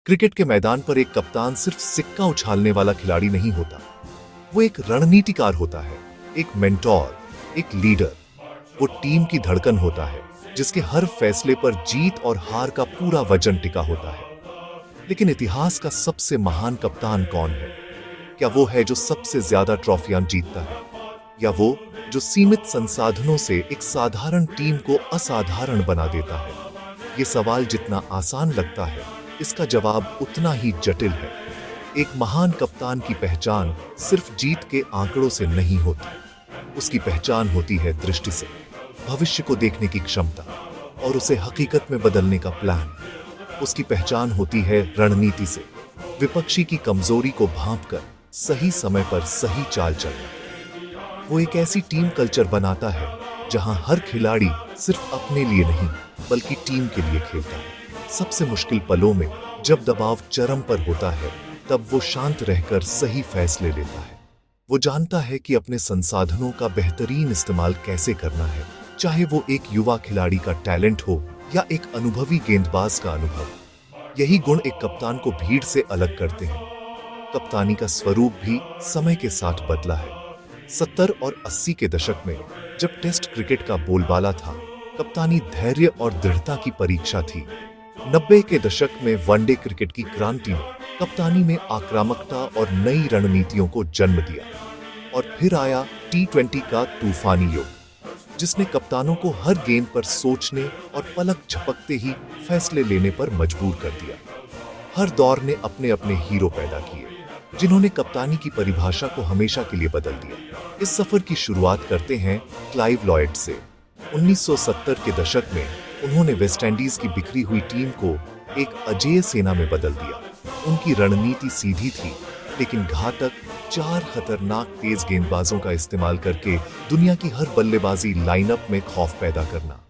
Cricket के मैदान पर एक कप्तान सिर्फ सिक्का उछालने वाला खिलाड़ी नहीं होता, वो एक रणनीतिकार होता है, एक मेंटोर, एक लीडर। वो टीम की धड़कन होता है, जिसके हर फैसले पर जीत और हार का पूरा वजन टिका होता है। लेकिन इतिहास का सबसे महान कप्तान कौन है? क्या वो है जो सबसे ज्यादा ट्रॉफियां जीतता है, या वो जो सीमित संसाधनों से एक साधारण टीम को असाधारण बना देता है? ये सवाल जितना आसान लगता है, इसका जवाब उतना ही जटिल है। एक महान कप्तान की पहचान सिर्फ जीत के आंकड़ों से नहीं होती, उसकी पहचान होती है दृष्टि से, भविष्य को देखने की क्षमता और उसे हकीकत में बदलने का प्लान। उसकी पहचान होती है रणनीति से, विपक्षी की कमजोरी को भांपकर सही समय पर सही चाल चलना। वो एक ऐसी टीम कल्चर बनाता है जहां हर खिलाड़ी सिर्फ अपने लिए नहीं बल्कि टीम के लिए खेलता है। सबसे मुश्किल पलों में जब दबाव चरम पर होता है, तब वो शांत रहकर सही फैसले लेता है। वो जानता है कि अपने संसाधनों का बेहतरीन इस्तेमाल कैसे करना है, चाहे वो एक युवा खिलाड़ी का टैलेंट हो या एक अनुभवी गेंदबाज का अनुभव। यही गुण एक कप्तान को भीड़ से अलग करते हैं। कप्तानी का स्वरूप भी समय के साथ बदला है। 70 और 80 के दशक में जब टेस्ट क्रिकेट का बोलबाला था, कप्तानी धैर्य और दृढ़ता की परीक्षा थी। 90 के दशक में वनडे क्रिकेट की क्रांति ने कप्तानी में आक्रामकता और नई रणनीतियों को जन्म दिया। और फिर आया T20 का तूफानी युग, जिसने कप्तानों को हर गेंद पर सोचने और पलक झपकते ही फैसले लेने पर मजबूर कर दिया। हर दौर ने अपने अपने हीरो पैदा किए, जिन्होंने कप्तानी की परिभाषा को हमेशा के लिए बदल दिया। इस सफर की शुरुआत करते हैं क्लाइव लॉयड से। 1970 के दशक में उन्होंने वेस्टइंडीज की बिखरी हुई टीम को एक अजेय सेना में बदल दिया। उनकी रणनीति सीधी थी, लेकिन घातक। 4 खतरनाक तेज गेंदबाजों का इस्तेमाल करके दुनिया की हर बल्लेबाजी लाइनअप में खौफ पैदा करना।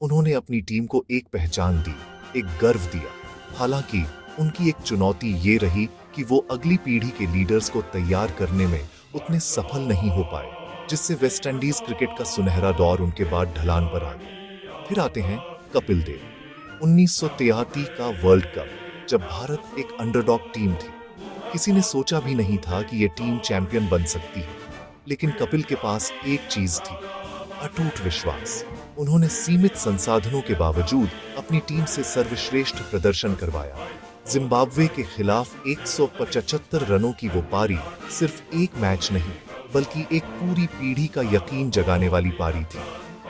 उन्होंने अपनी टीम को एक पहचान दी, एक गर्व दिया। हालांकि उनकी एक चुनौती ये रही कि वो अगली पीढ़ी के लीडर्स को तैयार करने में उतने सफल नहीं हो पाए, जिससे वेस्टइंडीज क्रिकेट का सुनहरा दौर उनके बाद ढलान पर आ गया। फिर आते हैं कपिल देव। 1983 का वर्ल्ड कप, जब भारत एक अंडरडॉग टीम थी। किसी ने सोचा भी नहीं था कि यह टीम चैंपियन बन सकती है, लेकिन कपिल के पास एक चीज थी, अटूट विश्वास। उन्होंने सीमित संसाधनों के बावजूद अपनी टीम से सर्वश्रेष्ठ प्रदर्शन करवाया। जिम्बाब्वे के खिलाफ 175 रनों की वो पारी सिर्फ एक मैच नहीं, बल्कि एक पूरी पीढ़ी का यकीन जगाने वाली पारी थी।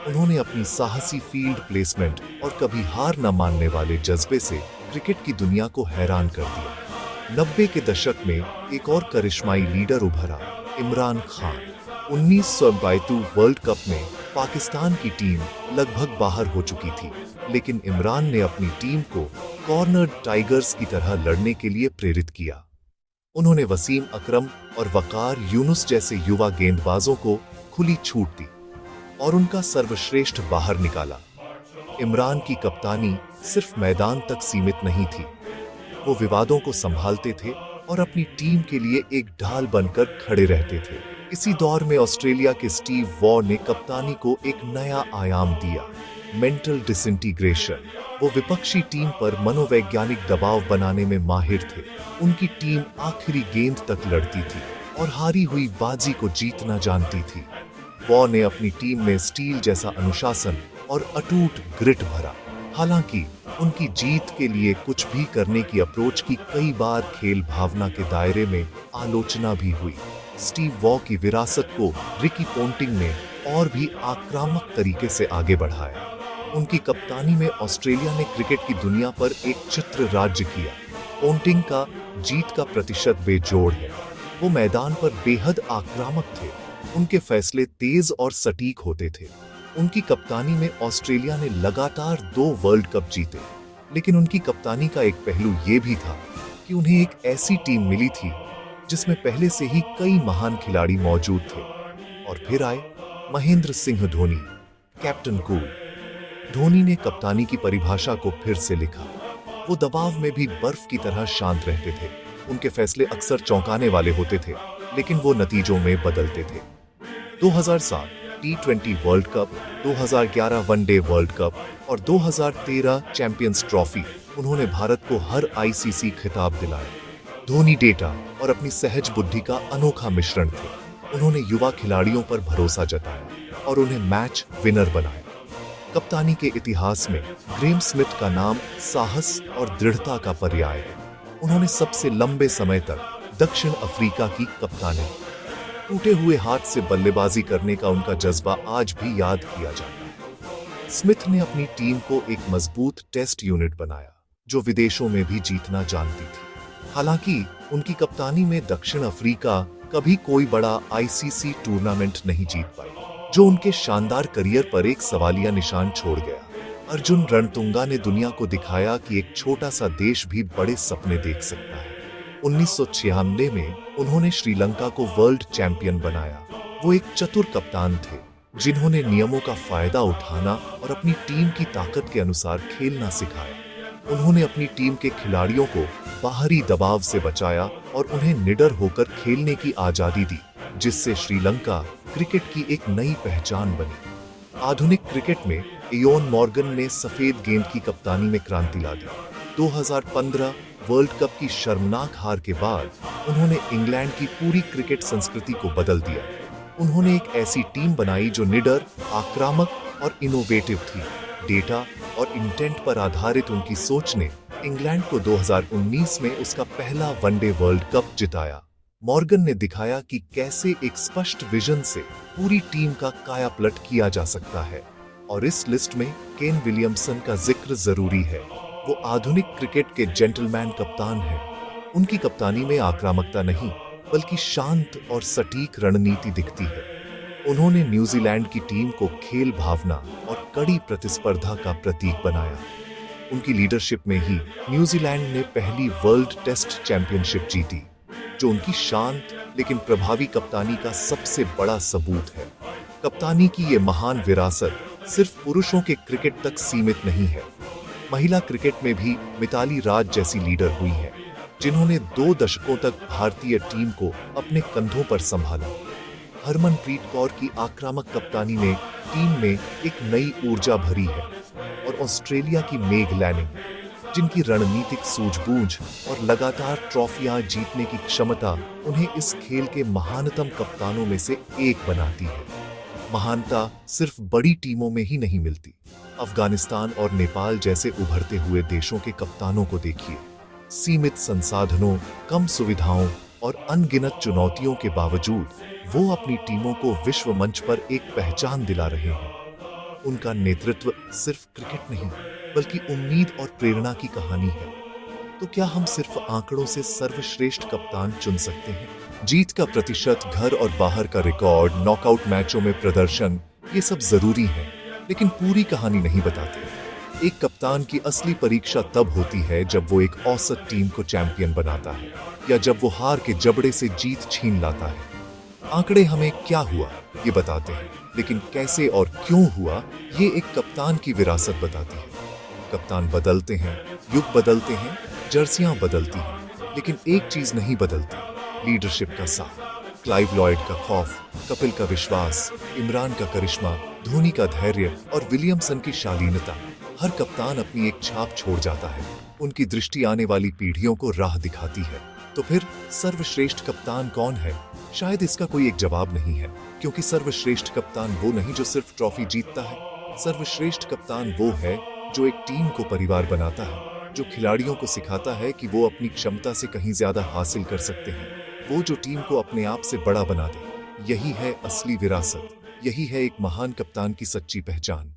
उन्होंने अपनी साहसी फील्ड प्लेसमेंट और कभी हार न मानने वाले जज्बे से क्रिकेट की दुनिया को हैरान कर दिया। 90 के दशक में एक और करिश्माई लीडर उभरा, इमरान खान। 1992 वर्ल्ड कप में पाकिस्तान की टीम लगभग बाहर हो चुकी थी, लेकिन इमरान ने अपनी टीम को कॉर्नर टाइगर्स की तरह लड़ने के लिए प्रेरित किया। उन्होंने वसीम अकरम और वकार यूनुस जैसे युवा गेंदबाजों को खुली छूट दी और उनका सर्वश्रेष्ठ बाहर निकाला। इमरान की कप्तानी सिर्फ मैदान तक सीमित नहीं थी, वो विवादों को संभालते थे और अपनी टीम के लिए एक ढाल बनकर खड़े रहते थे। इसी दौर में ऑस्ट्रेलिया के स्टीव वॉ ने कप्तानी को एक नया आयाम दिया, मेंटल डिसइंटीग्रेशन। वो विपक्षी टीम पर मनोवैज्ञानिक दबाव बनाने में माहिर थे। उनकी टीम आखिरी गेंद तक लड़ती थी और हारी हुई बाजी को जीतना जानती थी। वॉ ने अपनी टीम में स्टील जैसा अनुशासन और अटूट ग्रिट भरा। हालांकि उनकी जीत के लिए कुछ भी करने की अप्रोच की कई बार खेल भावना के दायरे में आलोचना भी हुई। स्टीव वॉ की विरासत को रिकी पोंटिंग ने और भी आक्रामक तरीके से आगे बढ़ाया। उनकी कप्तानी में ऑस्ट्रेलिया ने क्रिकेट की दुनिया पर एक चित्र राज्य किया। पोंटिंग का जीत का प्रतिशत बेजोड़ है। वो मैदान पर बेहद आक्रामक थे, उनके फैसले तेज और सटीक होते थे। उनकी कप्तानी में ऑस्ट्रेलिया ने लगातार 2 वर्ल्ड कप जीते, लेकिन उनकी कप्तानी का एक पहलू ये भी था कि उन्हें एक ऐसी टीम मिली थी जिसमें पहले से ही कई महान खिलाड़ी मौजूद थे। और फिर आए महेंद्र सिंह धोनी, कैप्टन कूल। धोनी ने कप्तानी की परिभाषा को फिर से लिखा। वो दबाव में भी बर्फ की तरह शांत रहते थे। उनके फैसले अक्सर चौंकाने वाले होते थे, लेकिन वो नतीजों में बदलते थे। 2007 T20 world cup, 2011 one day world cup और 2013 चैंपियंस ट्रॉफी उन्होंने भारत को हर आईसीसी खिताब दिलाया। धोनी डेटा और अपनी सहज बुद्धि का अनोखा मिश्रण थे। उन्होंने युवा खिलाड़ियों पर भरोसा जताया और उन्हें मैच विनर बनाया। कप्तानी के इतिहास में ग्रेम स्मिथ का नाम साहस और दृढ़ता का पर्याय है। उन्होंने सबसे लंबे समय तक दक्षिण अफ्रीका की कप्तानी। टूटे हुए हाथ से बल्लेबाजी करने का उनका जज्बा आज भी याद किया जाता है। स्मिथ ने अपनी टीम को एक मजबूत टेस्ट यूनिट बनाया जो विदेशों में भी जीतना जानती थी। हालांकि उनकी कप्तानी में दक्षिण अफ्रीका कभी कोई बड़ा आईसीसी टूर्नामेंट नहीं जीत पाई, जो उनके शानदार करियर पर एक सवालिया निशान छोड़ गया। अर्जुन रणतुंगा ने दुनिया को दिखाया कि एक छोटा सा देश भी बड़े सपने देख सकता है। 1996 में उन्होंने श्रीलंका को वर्ल्ड चैंपियन बनाया। वो एक चतुर कप्तान थे जिन्होंने नियमों का फायदा उठाना और अपनी टीम की ताकत के अनुसार खेलना सिखाया। उन्होंने अपनी टीम के खिलाड़ियों को बाहरी दबाव से बचाया और उन्हें निडर होकर खेलने की आजादी दी, जिससे श्रीलंका क्रिकेट की एक नई पहचान बनी। आधुनिक क्रिकेट में इयोन मॉर्गन ने सफेद गेंद की कप्तानी में क्रांति ला दी। 2015 वर्ल्ड कप की शर्मनाक हार के बाद उन्होंने इंग्लैंड की पूरी क्रिकेट संस्कृति को बदल दिया। उन्होंने एक ऐसी टीम बनाई जो निडर, आक्रामक और इनोवेटिव थी। डेटा और इंटेंट पर आधारित उनकी सोच ने इंग्लैंड को 2019 में उसका पहला वनडे वर्ल्ड कप जिताया। मॉर्गन ने दिखाया कि कैसे एक स्पष्ट विजन से पूरी टीम का कायापलट किया जा सकता है। और इस लिस्ट में केन विलियमसन का जिक्र जरूरी है। वो आधुनिक क्रिकेट के जेंटलमैन कप्तान हैं। उनकी कप्तानी में आक्रामकता नहीं, बल्कि शांत और सटीक रणनीति दिखती है। उन्होंने न्यूजीलैंड की टीम को खेल भावना और कड़ी प्रतिस्पर्धा का प्रतीक बनाया। उनकी लीडरशिप में ही न्यूजीलैंड ने पहली वर्ल्ड टेस्ट चैंपियनशिप जीती, जो उनकी शांत लेकिन प्रभावी कप्तानी का सबसे बड़ा सबूत है। कप्तानी की ये महान विरासत सिर्फ पुरुषों के क्रिकेट तक सीमित नहीं है। महिला क्रिकेट में भी मिताली राज जैसी लीडर हुई हैं, जिन्होंने 2 दशकों तक भारतीय टीम को अपने कंधों पर संभाला। हरमनप्रीत कौर की आक्रामक कप्तानी ने टीम में एक नई ऊर्जा भरी है। और ऑस्ट्रेलिया की मेग लैनिंग, जिनकी रणनीतिक सूझबूझ और लगातार ट्रॉफियां जीतने की क्षमता उन्हें इस खेल के महानतम कप्तानों में से एक बनाती है। महानता सिर्फ बड़ी टीमों में ही नहीं मिलती। अफगानिस्तान और नेपाल जैसे उभरते हुए देशों के कप्तानों को देखिए। सीमित संसाधनों, कम सुविधाओं और अनगिनत चुनौतियों के बावजूद वो अपनी टीमों को विश्व मंच पर एक पहचान दिला रहे हैं। उनका नेतृत्व सिर्फ क्रिकेट नहीं, बल्कि उम्मीद और प्रेरणा की कहानी है। तो क्या हम सिर्फ आंकड़ों से सर्वश्रेष्ठ कप्तान चुन सकते हैं? जीत का प्रतिशत, घर और बाहर का रिकॉर्ड, नॉकआउट मैचों में प्रदर्शन, ये सब जरूरी है, लेकिन पूरी कहानी नहीं बताते। एक कप्तान की असली परीक्षा तब होती है जब वो एक औसत टीम को चैंपियन बनाता है, या जब वो हार के जबड़े से जीत छीन लाता है। आंकड़े हमें क्या हुआ ये बताते हैं, लेकिन कैसे और क्यों हुआ ये एक कप्तान की विरासत बताती है। कप्तान बदलते हैं, युग बदलते हैं, जर्सियां बदलती हैं, लेकिन एक चीज नहीं बदलती, लीडरशिप का साथ। क्लाइव लॉयड का खौफ, कपिल का विश्वास, इमरान का करिश्मा, धोनी का धैर्य और विलियमसन की शालीनता। हर कप्तान अपनी एक छाप छोड़ जाता है। उनकी दृष्टि आने वाली पीढ़ियों को राह दिखाती है। तो फिर सर्वश्रेष्ठ कप्तान कौन है? शायद इसका कोई एक जवाब नहीं है, क्योंकि सर्वश्रेष्ठ कप्तान वो नहीं जो सिर्फ ट्रॉफी जीतता है। सर्वश्रेष्ठ कप्तान वो है जो एक टीम को परिवार बनाता है, जो खिलाड़ियों को सिखाता है कि वो अपनी क्षमता से कहीं ज्यादा हासिल कर सकते हैं, वो जो टीम को अपने आप से बड़ा बना दे। यही है असली विरासत, यही है एक महान कप्तान की सच्ची पहचान।